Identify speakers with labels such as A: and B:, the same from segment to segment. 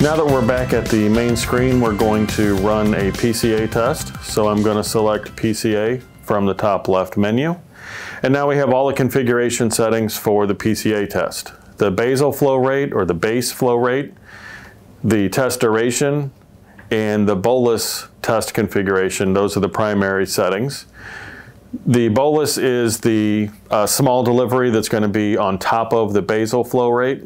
A: Now that we're back at the main screen, we're going to run a PCA test. So I'm going to select PCA from the top left menu. And now we have all the configuration settings for the PCA test. The basal flow rate or the base flow rate, the test duration, and the bolus test configuration. Those are the primary settings. The bolus is the small delivery that's going to be on top of the basal flow rate.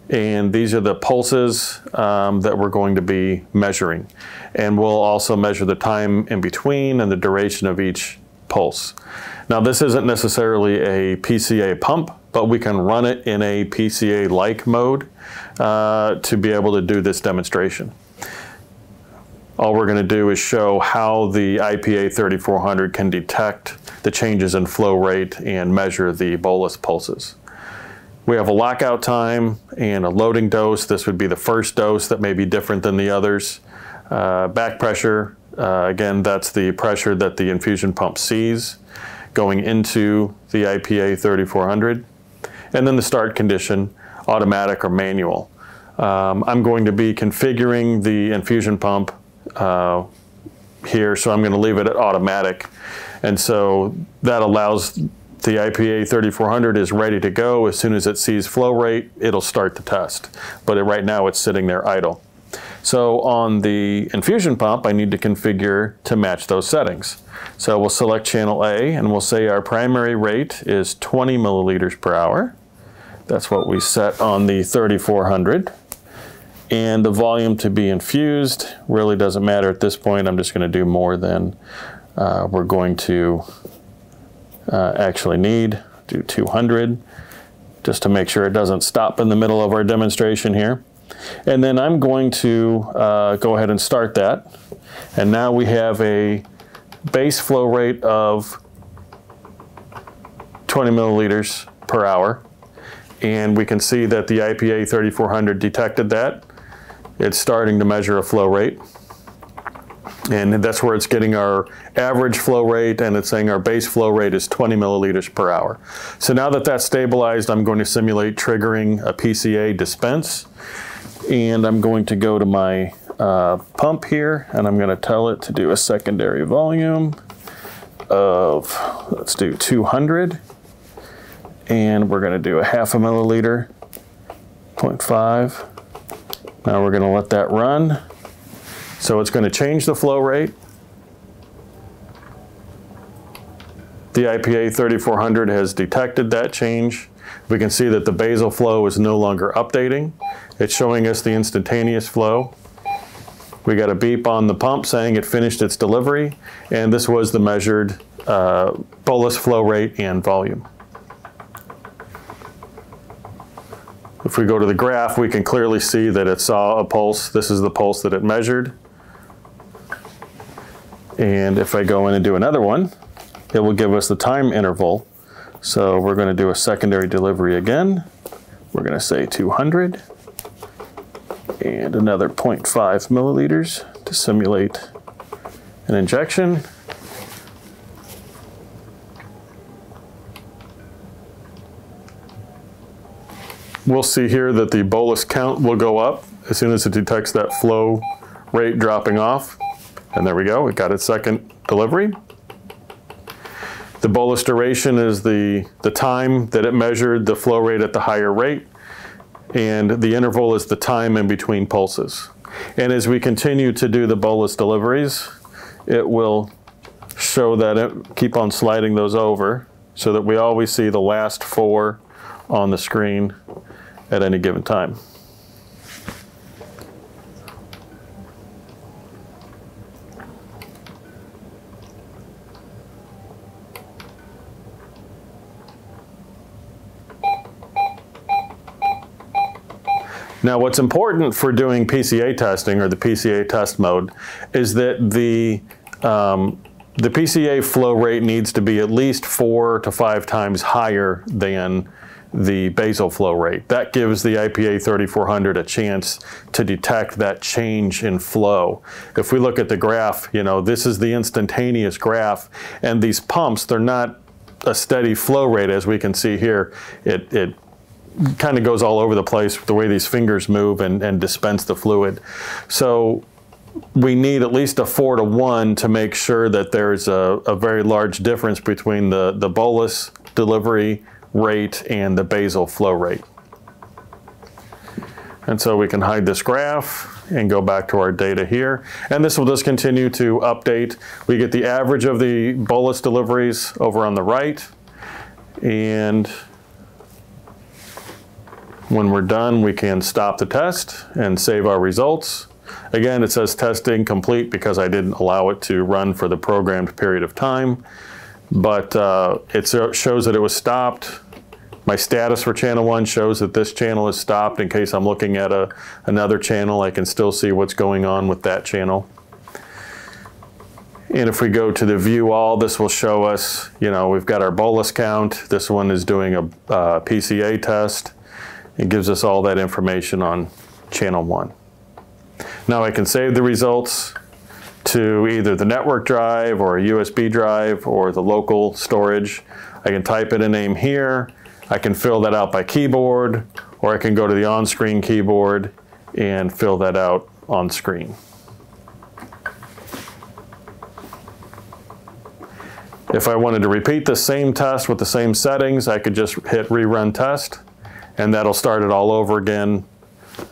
A: And these are the pulses that we're going to be measuring. And we'll also measure the time in between and the duration of each pulse. Now this isn't necessarily a PCA pump, but we can run it in a PCA-like mode to be able to do this demonstration. All we're going to do is show how the IPA-3400 can detect the changes in flow rate and measure the bolus pulses. We have a lockout time and a loading dose. This would be the first dose that may be different than the others. Back pressure, again, that's the pressure that the infusion pump sees going into the IPA-3400. And then the start condition, automatic or manual. I'm going to be configuring the infusion pump here, so I'm going to leave it at automatic. And so that allows the IPA-3400 is ready to go. As soon as it sees flow rate, it'll start the test. But right now it's sitting there idle. So on the infusion pump, I need to configure to match those settings. So we'll select channel A and we'll say our primary rate is 20 milliliters per hour. That's what we set on the 3400. And the volume to be infused really doesn't matter at this point. I'm just going to do more than we're going to actually need. Do 200 just to make sure it doesn't stop in the middle of our demonstration here. And then I'm going to go ahead and start that. And now we have a base flow rate of 20 milliliters per hour. And we can see that the IPA-3400 detected that. It's starting to measure a flow rate. And that's where it's getting our average flow rate, and it's saying our base flow rate is 20 milliliters per hour. So now that that's stabilized, I'm going to simulate triggering a PCA dispense. And I'm going to go to my pump here, and I'm going to tell it to do a secondary volume of, let's do 200. And we're going to do a half a milliliter, 0.5. Now we're going to let that run. So it's going to change the flow rate. The IPA-3400 has detected that change. We can see that the basal flow is no longer updating. It's showing us the instantaneous flow. We got a beep on the pump saying it finished its delivery, and this was the measured bolus flow rate and volume. If we go to the graph, we can clearly see that it saw a pulse. This is the pulse that it measured. And if I go in and do another one, it will give us the time interval. So we're going to do a secondary delivery again. We're going to say 200 and another 0.5 milliliters to simulate an injection. We'll see here that the bolus count will go up as soon as it detects that flow rate dropping off. And there we go, it got its second delivery. The bolus duration is the time that it measured the flow rate at the higher rate, and the interval is the time in between pulses. And as we continue to do the bolus deliveries, it will show that it keep on sliding those over so that we always see the last 4 on the screen at any given time. Now what's important for doing PCA testing, or the PCA test mode, is that the PCA flow rate needs to be at least 4 to 5 times higher than the basal flow rate. That gives the IPA-3400 a chance to detect that change in flow. If we look at the graph, you know, this is the instantaneous graph, and these pumps, they're not a steady flow rate. As we can see here, it kind of goes all over the place with the way these fingers move and dispense the fluid. So we need at least a 4-to-1 to make sure that there's a very large difference between the bolus delivery rate and the basal flow rate. And so we can hide this graph and go back to our data here. And this will just continue to update. We get the average of the bolus deliveries over on the right. And when we're done, we can stop the test and save our results. Again, it says testing complete because I didn't allow it to run for the programmed period of time. But it shows that it was stopped. My status for channel 1 shows that this channel is stopped. In case I'm looking at another channel, I can still see what's going on with that channel. And if we go to the view all, this will show us, we've got our bolus count. This one is doing a PCA test. It gives us all that information on channel 1. Now I can save the results to either the network drive or a USB drive or the local storage. I can type in a name here. I can fill that out by keyboard, or I can go to the on-screen keyboard and fill that out on screen. If I wanted to repeat the same test with the same settings, I could just hit rerun test, and that'll start it all over again,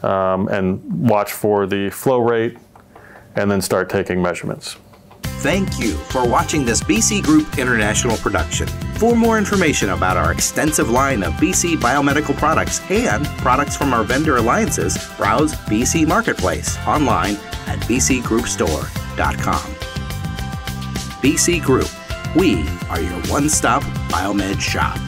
A: and watch for the flow rate, and then start taking measurements.
B: Thank you for watching this BC Group International production. For more information about our extensive line of BC Biomedical products and products from our vendor alliances, browse BC Marketplace online at bcgroupstore.com. BC Group, we are your one-stop biomed shop.